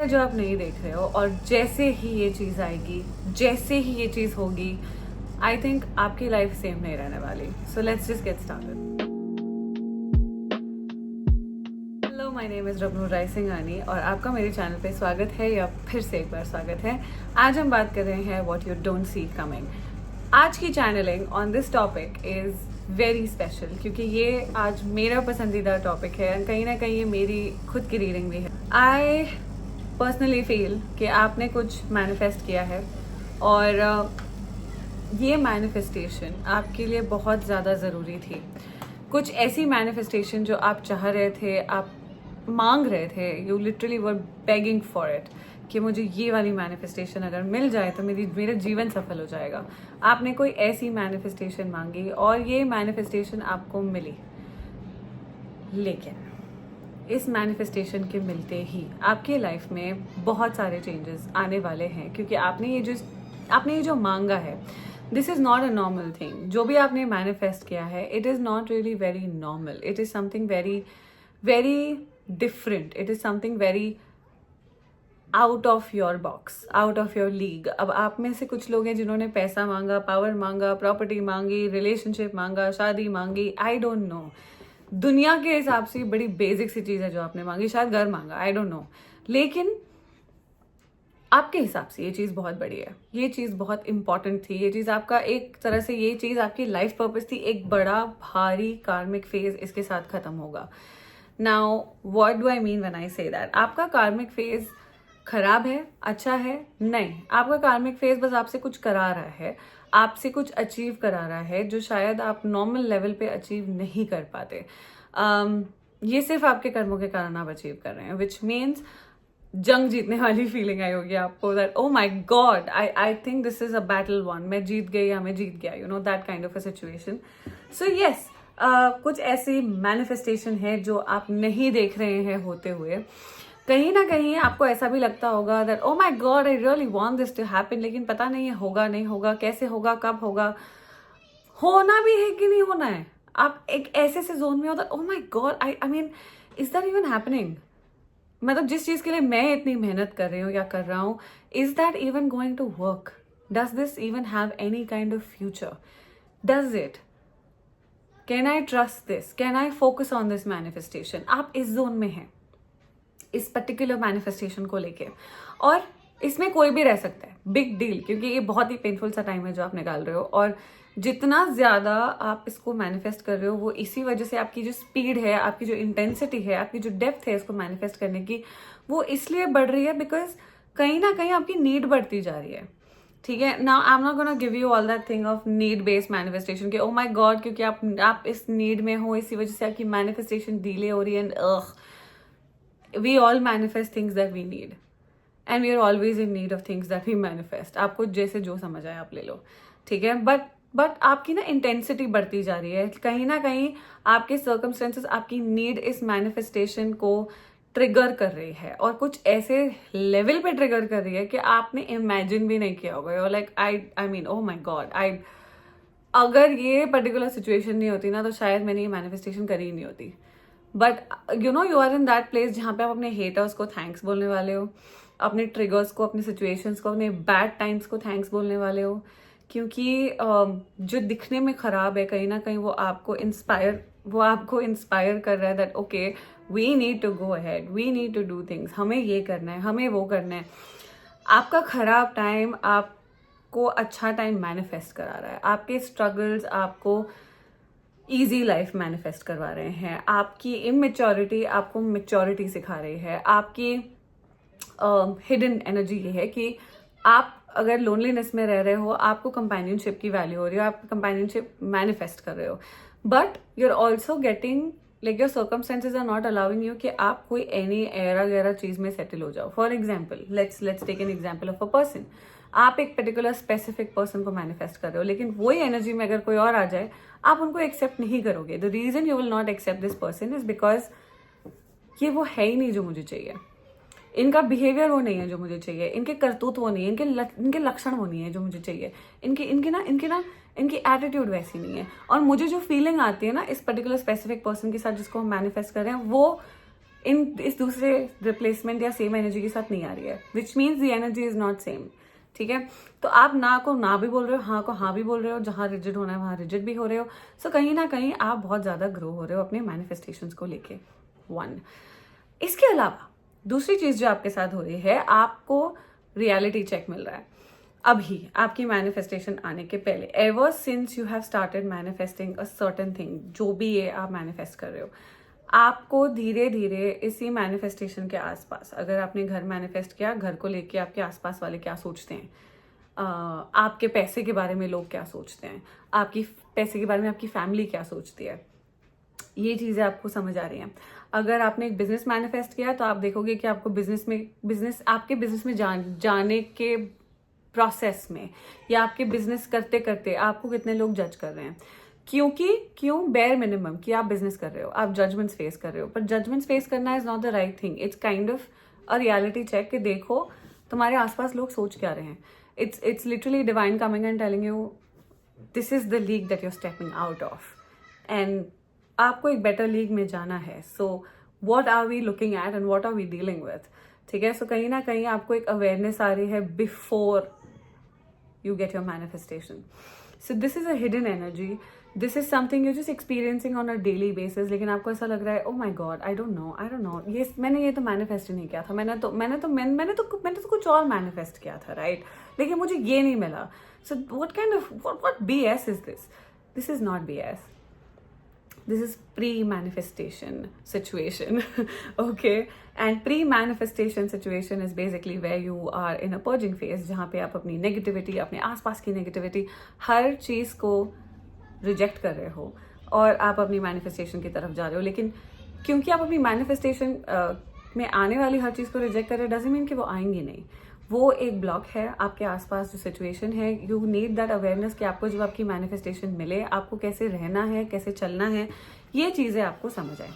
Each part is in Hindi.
जो आप नहीं देख रहे हो, और जैसे ही ये चीज़ आएगी, जैसे ही ये चीज़ होगी, आई थिंक आपकी लाइफ सेम नहीं रहने वाली. So let's just get started. Hello, my name is Rabnoor Rai Singhani और आपका मेरे चैनल पे स्वागत है, या फिर से एक बार स्वागत है. आज हम बात कर रहे हैं what you don't see coming. आज की channelling on this topic is very special, क्योंकि ये आज मेरा पसंदीदा टॉपिक है. कहीं ना कहीं ये मेरी खुद की रीडिंग भी है. आई पर्सनली फील कि आपने कुछ मैनिफेस्ट किया है, और ये मैनिफेस्टेशन आपके लिए बहुत ज़्यादा ज़रूरी थी. कुछ ऐसी मैनिफेस्टेशन जो आप चाह रहे थे, आप मांग रहे थे, you literally were begging for it, कि मुझे ये वाली मैनिफेस्टेशन अगर मिल जाए तो मेरा जीवन सफल हो जाएगा. आपने कोई ऐसी मैनिफेस्टेशन मांगी और ये मैनिफेस्टेशन आपको मिली, लेकिन इस मैनिफेस्टेशन के मिलते ही आपकी लाइफ में बहुत सारे चेंजेस आने वाले हैं, क्योंकि आपने ये जो मांगा है, this is not a normal thing. जो भी आपने मैनिफेस्ट किया है, it is not really very normal. It is something very very different. It is something very out of your box, out of your league. अब आप में से कुछ लोग हैं जिन्होंने पैसा मांगा, पावर मांगा, प्रॉपर्टी मांगी, रिलेशनशिप मांगा, शादी मांगी, आई डोंट नो. दुनिया के हिसाब से बड़ी बेसिक सी चीज़ है जो आपने मांगी. शायद घर मांगा, आई डोंट नो, लेकिन आपके हिसाब से ये चीज़ बहुत बड़ी है. ये चीज़ बहुत इंपॉर्टेंट थी. ये चीज़ आपका एक तरह से, ये चीज़ आपकी लाइफ पर्पस थी. एक बड़ा भारी कार्मिक फेज इसके साथ खत्म होगा. Now what do I mean when I say that? आपका कार्मिक फेज खराब है, अच्छा है? नहीं. आपका कार्मिक फेज बस आपसे कुछ करा रहा है, आपसे कुछ अचीव करा रहा है जो शायद आप नॉर्मल लेवल पे अचीव नहीं कर पाते. ये सिर्फ आपके कर्मों के कारण आप अचीव कर रहे हैं, विच मीन्स जंग जीतने वाली फीलिंग आई होगी आपको, that oh my God, I think this is a battle won. मैं जीत गई या मैं जीत गया, you know, that kind of a situation. So yes, कुछ ऐसी मैनिफेस्टेशन है जो आप नहीं देख रहे हैं होते हुए. कहीं ना कहीं आपको ऐसा भी लगता होगा that oh my God, I really want this to happen, लेकिन पता नहीं है होगा नहीं होगा, कैसे होगा, कब होगा, होना भी है कि नहीं होना है. आप एक ऐसे से जोन में हो that oh my God, I mean, is that even happening? मतलब जिस चीज के लिए मैं इतनी मेहनत कर रही हूँ या कर रहा हूँ, is that even going to work? Does this even have any kind of future? Does it? Can I trust this? Can I focus on this manifestation? आप इस जोन में हैं इस पर्टिकुलर मैनिफेस्टेशन को लेके, और इसमें कोई भी रह सकता है. बिग डील, क्योंकि ये बहुत ही पेनफुल सा टाइम है जो आप निकाल रहे हो, और जितना ज्यादा आप इसको मैनिफेस्ट कर रहे हो, वो इसी वजह से आपकी जो स्पीड है, आपकी जो इंटेंसिटी है, आपकी जो डेप्थ है इसको मैनिफेस्ट करने की, वो इसलिए बढ़ रही है बिकॉज कहीं ना कहीं आपकी नीड बढ़ती जा रही है. ठीक है. Now I am not gonna give you all that thing of need based manifestation के ओ माई गॉड, क्योंकि आप इस नीड में हो, इसी वजह से आपकी मैनिफेस्टेशन डिले हो रही है. And we all manifest things that we need, and we are always in need of things that we manifest. आपको जैसे जो समझ आए आप ले लो, ठीक है. बट आपकी ना इंटेंसिटी बढ़ती जा रही है. कहीं ना कहीं आपके सर्कमस्टेंसेस आपकी नीड इस मैनिफेस्टेशन को ट्रिगर कर रही है, और कुछ ऐसे लेवल पे ट्रिगर कर रही है कि आपने इमेजिन भी नहीं किया होगा. Like I mean oh my God, अगर ये पर्टिकुलर सिचुएशन नहीं होती ना, तो शायद मैंने ये मैनिफेस्टेशन करी ही नहीं होती. But you know, you are in that place जहाँ पे आप अपने हेटर्स को थैंक्स बोलने वाले हो, अपने ट्रिगर्स को, अपनी सिचुएशंस को, अपने बैड टाइम्स को थैंक्स बोलने वाले हो, क्योंकि जो दिखने में खराब है, कहीं ना कहीं वो आपको इंस्पायर कर रहा है that okay, we need to go ahead, we need to do things, हमें ये करना है, हमें वो करना है. आपका खराब टाइम आपको अच्छा टाइम मैनिफेस्ट करा रहा है. आपके स्ट्रगल्स आपको ईजी लाइफ मैनिफेस्ट करवा रहे हैं. आपकी इमेच्योरिटी आपको मेच्योरिटी सिखा रही है. आपकी हिडन एनर्जी ये है कि आप अगर लोनलीनेस में रह रहे हो, आपको कंपेनियनशिप की वैल्यू हो रही है, आप कंपेनियनशिप मैनिफेस्ट कर रहे हो, but you are also getting, like your circumstances are not allowing you कि आप कोई एनी एरा गैरा चीज में सेटल हो जाओ. For example, let's take an example of a person. आप एक पर्टिकुलर स्पेसिफिक पर्सन को मैनिफेस्ट कर रहे हो, लेकिन वही एनर्जी में अगर कोई और आ जाए, आप उनको एक्सेप्ट नहीं करोगे. The reason you will not accept this person is because ये वो है ही नहीं जो मुझे चाहिए. इनका बिहेवियर वो नहीं है जो मुझे चाहिए, इनके करतूत वो नहीं है, इनके लक्षण वो नहीं है जो मुझे चाहिए, इनकी एटीट्यूड वैसी नहीं है. और मुझे जो फीलिंग आती है ना इस पर्टिकुलर स्पेसिफिक पर्सन के साथ जिसको हम मैनिफेस्ट कर रहे हैं, वो इस दूसरे रिप्लेसमेंट या सेम एनर्जी के साथ नहीं आ रही है, which means the energy is not same. ठीक है, तो आप ना को ना भी बोल रहे हो, हाँ को हाँ भी बोल रहे हो, जहां रिजिड होना है वहां रिजिड भी हो रहे हो। सो कहीं ना कहीं आप बहुत ज्यादा ग्रो हो रहे हो अपने मैनिफेस्टेशंस को लेके। 1, इसके अलावा दूसरी चीज जो आपके साथ हो रही है, आपको रियलिटी चेक मिल रहा है अभी आपकी मैनिफेस्टेशन आने के पहले। Ever since you have started manifesting a certain thing, जो भी ये आप मैनिफेस्ट कर रहे हो, आपको धीरे धीरे इसी मैनिफेस्टेशन के आसपास, अगर आपने घर मैनिफेस्ट किया, घर को लेके आपके आसपास वाले क्या सोचते हैं, आपके पैसे के बारे में लोग क्या सोचते हैं, आपकी पैसे के बारे में आपकी फैमिली क्या सोचती है, ये चीजें आपको समझ आ रही हैं। अगर आपने एक बिजनेस मैनिफेस्ट किया तो आप देखोगे कि आपको आपके बिजनेस में जाने के प्रोसेस में या आपके बिजनेस करते करते आपको कितने लोग जज कर रहे हैं। क्यों बेयर मिनिमम कि आप बिजनेस कर रहे हो, आप जजमेंट्स फेस कर रहे हो, पर जजमेंट्स फेस करना is not the right thing. It's kind of a reality check कि देखो तुम्हारे आसपास लोग सोच क्या रहे हैं। It's literally divine coming and telling you this is the league that you're stepping out of, and आपको एक बेटर लीग में जाना है। So what are we looking at and what are we dealing with. ठीक है, सो कहीं ना कहीं आपको एक अवेयरनेस आ रही है before you get your manifestation. So this is a hidden energy. This is something you're just experiencing on a daily basis. लेकिन आपको ऐसा लग रहा है, oh my god, I don't know. मैंने ये तो manifest ही नहीं किया था, मैंने तो कुछ और manifest किया था, right? लेकिन मुझे ये नहीं मिला. So what BS is this? This is not BS. This is pre-manifestation situation. Okay, and pre-manifestation situation is basically where you are in a purging phase, जहाँ पे आप अपनी नेगेटिविटी, अपने आसपास की नेगेटिविटी, हर चीज को रिजेक्ट कर रहे हो और आप अपनी मैनिफेस्टेशन की तरफ जा रहे हो। लेकिन क्योंकि आप अपनी मैनिफेस्टेशन में आने वाली हर चीज को रिजेक्ट कर रहे हो, डजंट मीन कि वो आएंगी नहीं। वो एक ब्लॉक है आपके आसपास जो सिचुएशन है। यू नीड दैट अवेयरनेस कि आपको जब आपकी मैनिफेस्टेशन मिले, आपको कैसे रहना है, कैसे चलना है, ये चीजें आपको समझ आए।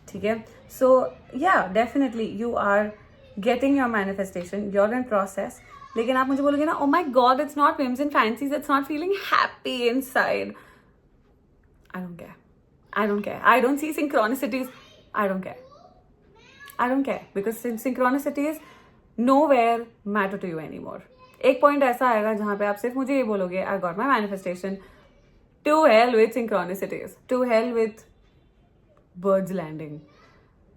ठीक है, सो या definitely you are getting your manifestation, you're in process. लेकिन आप मुझे बोलोगे ना, oh my god, it's not whims and fancies, it's not feeling happy inside. I don't care, I don't see synchronicities, I don't care because synchronicities nowhere matter to you anymore. एक पॉइंट ऐसा आएगा जहां पे आप सिर्फ मुझे ये बोलोगे, I got my manifestation, to hell with synchronicities, to hell with birds landing,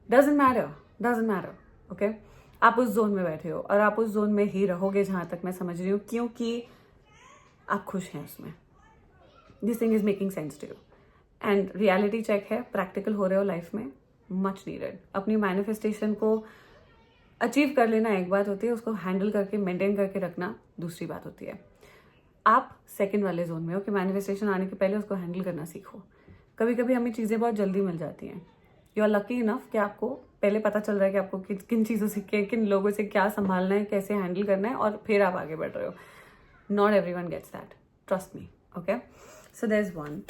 doesn't matter. Okay, आप उस जोन में बैठे हो और आप उस जोन में ही रहोगे जहां तक मैं समझ रही हूँ, क्योंकि आप खुश हैं उसमें। This thing is making sense to you and reality check है, प्रैक्टिकल हो रहे हो लाइफ में, मच नीडेड। अपनी मैनिफेस्टेशन को अचीव कर लेना एक बात होती है, उसको हैंडल करके मेंटेन करके रखना दूसरी बात होती है। आप सेकंड वाले जोन में हो कि मैनिफेस्टेशन आने के पहले उसको हैंडल करना सीखो। कभी कभी हमें चीज़ें बहुत जल्दी मिल जाती हैं। यू आर लकी इनफ कि आपको पहले पता चल रहा है कि आपको किन चीज़ों से, किन लोगों से क्या संभालना है, कैसे हैंडल करना है, और फिर आप आगे बढ़ रहे हो। Not everyone gets that, trust me. Okay, so there is one.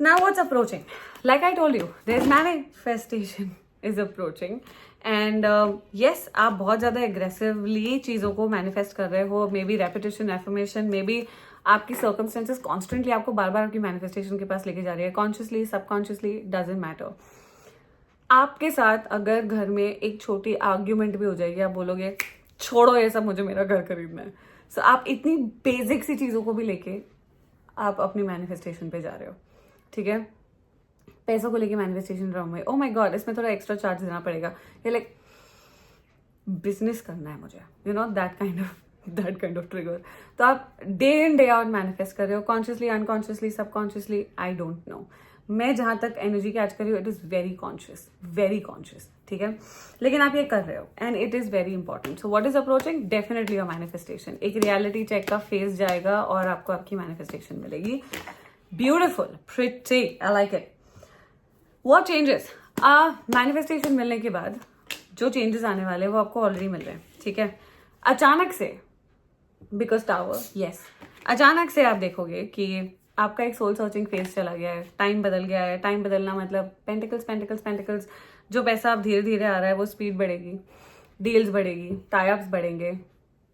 Now what's approaching? Like I told you, there's manifestation is approaching. And yes, आप बहुत ज़्यादा aggressively चीज़ों को manifest कर रहे हो। May be repetition, affirmation, may be आपकी circumstances constantly आपको बार बार आपकी manifestation के पास लेके जा रही है। Consciously, subconsciously, doesn't matter. आपके साथ अगर घर में एक छोटी आर्ग्यूमेंट भी हो जाएगी, आप बोलोगे छोड़ो ये सब, मुझे मेरा घर खरीदना है। So आप इतनी बेसिक सी चीज़ों को भी लेके आप अपनी मैनिफेस्टेशन पे जा रहे हो। ठीक है, पैसों को लेके मैनिफेस्टेशन ड्रामा में, ओ माय गॉड, इसमें थोड़ा एक्स्ट्रा चार्ज देना पड़ेगा, ये लाइक बिजनेस करना है मुझे, you know that kind of trigger. तो आप day in day out manifest कर रहे हो, consciously, unconsciously, subconsciously, I don't know. मैं जहां तक एनर्जी कैच कर रही हूँ, इट इज वेरी कॉन्शियस। ठीक है, लेकिन आप ये कर रहे हो and it is very important. So what is approaching? Definitely your manifestation. एक रियलिटी चेक का फेज जाएगा और आपको आपकी मैनिफेस्टेशन मिलेगी। Beautiful, pretty, I like it. What changes? Manifestation मिलने के बाद जो चेंजेस आने वाले हैं वो आपको ऑलरेडी मिल रहे हैं। ठीक है, अचानक से, बिकॉज टावर, यस, अचानक से आप देखोगे कि आपका एक सोल सर्चिंग फेज चला गया है, टाइम बदल गया है। टाइम बदलना मतलब पेंटिकल्स, जो पैसा आप धीरे धीरे आ रहा है वो स्पीड बढ़ेगी, डील्स बढ़ेगी, टाई-अप्स बढ़ेंगे,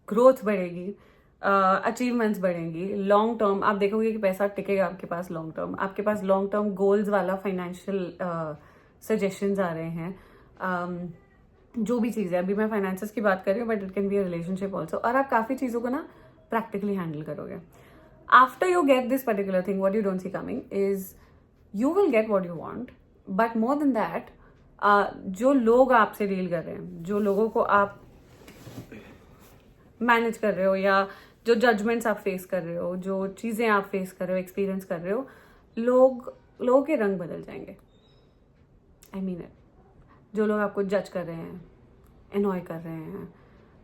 ग्रोथ बढ़ेगी, अचीवमेंट्स बढ़ेंगी। लॉन्ग टर्म आप देखोगे कि पैसा टिकेगा आपके पास। लॉन्ग टर्म आपके पास लॉन्ग टर्म गोल्स वाला फाइनेंशियल सजेशंस आ रहे हैं। जो भी चीज़ है, अभी मैं फाइनेंसेस की बात कर रही हूँ but it can be a relationship also, और आप काफ़ी चीज़ों को ना प्रैक्टिकली हैंडल करोगे. After you get this particular thing, what you don't see coming is you will get what you want, but more than that जो लोग आपसे डील कर रहे हैं, जो लोगों को आप मैनेज कर रहे हो, या जो जजमेंट्स आप फेस कर रहे हो, जो चीज़ें आप फेस कर रहे हो, एक्सपीरियंस कर रहे हो, लोगों के रंग बदल जाएंगे. I mean it. जो लोग आपको जज कर रहे हैं, एनॉय कर रहे हैं,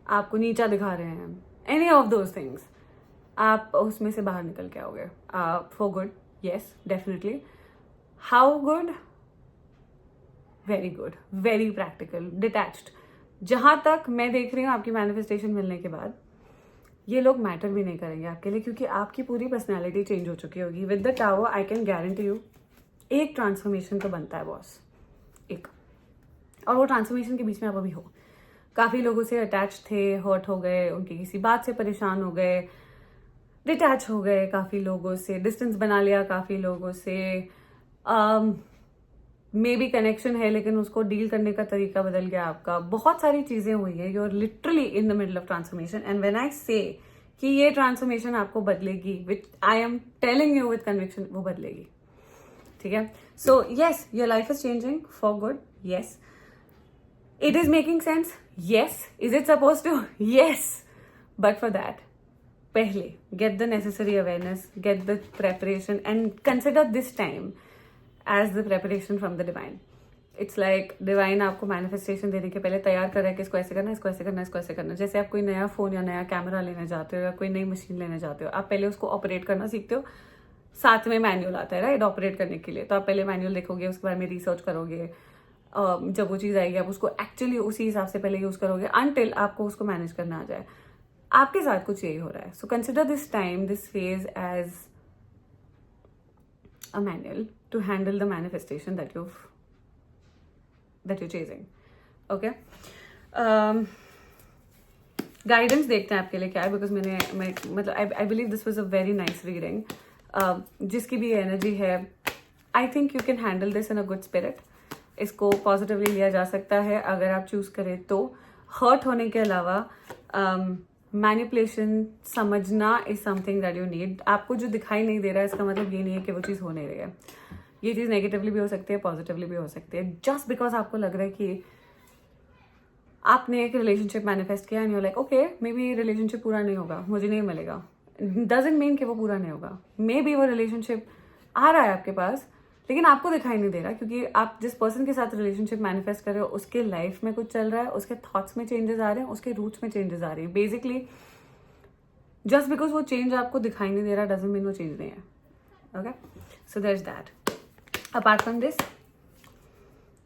आपको नीचा दिखा रहे हैं, एनी ऑफ दोज थिंग्स, आप उसमें से बाहर निकल के आओगे for good. Yes, definitely. How good? Very good, very practical, detached. जहां तक मैं देख रही हूँ आपकी मैनिफेस्टेशन मिलने के बाद, ये लोग मैटर भी नहीं करेंगे आपके लिए, क्योंकि आपकी पूरी पर्सनैलिटी चेंज हो चुकी होगी. With the tower I can guarantee you एक ट्रांसफॉर्मेशन तो बनता है बॉस, एक. और वो ट्रांसफॉर्मेशन के बीच में आप अभी हो. काफ़ी लोगों से अटैच थे, हर्ट हो गए, उनकी किसी बात से परेशान हो गए, डिटैच हो गए, काफ़ी लोगों से डिस्टेंस बना लिया, काफ़ी लोगों से मे बी कनेक्शन है लेकिन उसको डील करने का तरीका बदल गया आपका. बहुत सारी चीज़ें हुई है. You are literally in the middle of transformation, and when I say कि ये ट्रांसफॉर्मेशन आपको बदलेगी, which I am telling you with conviction, वो बदलेगी. ठीक है. So yes, your life is changing for good. Yes, it is making sense. Yes. Is it supposed to? Yes. But for that, pehle get the necessary awareness, get the preparation, and consider this time as the preparation from the divine. It's like divine आपको manifestation देने के पहले तैयार कर रहा है कि इसको ऐसे करना, इसको ऐसे करना, इसको ऐसे करना. जैसे आप कोई नया फोन या नया कैमरा लेने जाते हो, या कोई नई मशीन लेने जाते हो, आप पहले उसको ऑपरेट करना सीखते हो. साथ में मैनुअल आता है, राइट, ऑपरेट करने के लिए. तो आप पहले मैनुअल देखोगे, उसके बारे में रिसर्च करोगे. जब वो चीज़ आएगी आप उसको एक्चुअली उसी हिसाब से पहले यूज करोगे अनटिल आपको उसको मैनेज करना आ जाए. आपके साथ कुछ यही हो रहा है. So consider this time, this phase as a manual to handle the manifestation that you're chasing. Okay. Guidance देखते हैं आपके लिए क्या है, बिकॉज मतलब I believe this was a very nice reading. जिसकी भी एनर्जी है, I think you can handle this in a good spirit. इसको पॉजिटिवली लिया जा सकता है अगर आप चूज करें तो. हर्ट होने के अलावा मैनिपुलेशन समझना is something that you need. आपको जो दिखाई नहीं दे रहा है इसका मतलब ये नहीं है कि वो चीज़ हो नहीं रही है. ये चीज़ नेगेटिवली भी हो सकती है, पॉजिटिवली भी हो सकती है. जस्ट बिकॉज आपको लग रहा है कि आपने एक रिलेशनशिप मैनिफेस्ट किया and you like okay may be relationship पूरा नहीं होगा, मुझे नहीं मिलेगा, डजंट मीन कि वो पूरा नहीं होगा. मे बी वो रिलेशनशिप आ रहा है आपके पास लेकिन आपको दिखाई नहीं दे रहा, क्योंकि आप जिस पर्सन के साथ रिलेशनशिप मैनिफेस्ट कर रहे हो उसके लाइफ में कुछ चल रहा है, उसके थॉट्स में चेंजेस आ रहे हैं, उसके रूट्स में चेंजेस आ रही हैं. बेसिकली जस्ट बिकॉज वो चेंज आपको दिखाई नहीं दे रहा डजंट मीन वो चेंज नहीं है. Okay, so there is that. Apart from this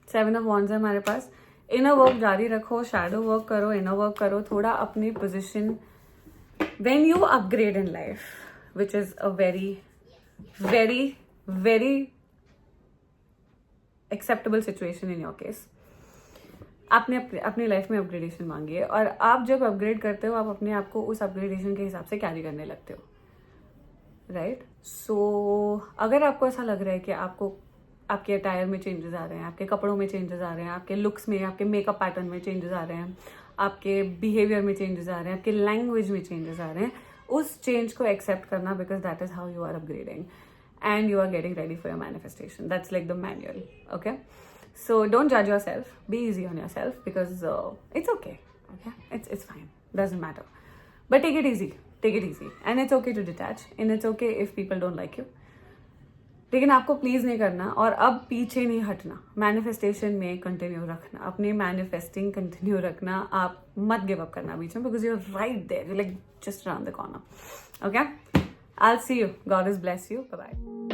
7 of wands है हमारे पास. इनर वर्क जारी रखो, शैडो वर्क करो, इनर वर्क करो, थोड़ा अपनी position when you upgrade in life, which is a very very very acceptable situation in your case. आपने अपनी लाइफ में अपग्रेडेशन मांगी है, और आप जब अपग्रेड करते हो आप अपने आप को उस अपग्रेडेशन के हिसाब से कैरी करने लगते हो, राइट. सो अगर आपको ऐसा लग रहा है कि आपको आपके अटायर में चेंजेस आ रहे हैं, आपके कपड़ों में चेंजेस आ रहे हैं, आपके लुक्स में, आपके मेकअप पैटर्न में चेंजेस आ रहे हैं, आपके बिहेवियर में चेंजेस आ रहे हैं, आपके लैंग्वेज में चेंजेस आ रहे हैं, उस चेंज को एक्सेप्ट करना, because that is how you are upgrading and you are getting ready for your manifestation. That's like the manual. Okay, so don't judge yourself, be easy on yourself, because it's okay. Okay, it's fine, doesn't matter, but take it easy, and it's okay to detach, and it's okay if people don't like you. लेकिन आपको प्लीज नहीं करना, और अब पीछे नहीं हटना. मैनिफेस्टेशन में कंटिन्यू रखना, अपनी मैनिफेस्टिंग कंटिन्यू रखना. आप मत गिव अप करना बीच में, because you are right there, you like just around the corner. Okay, I'll see you. God has blessed you. Bye-bye.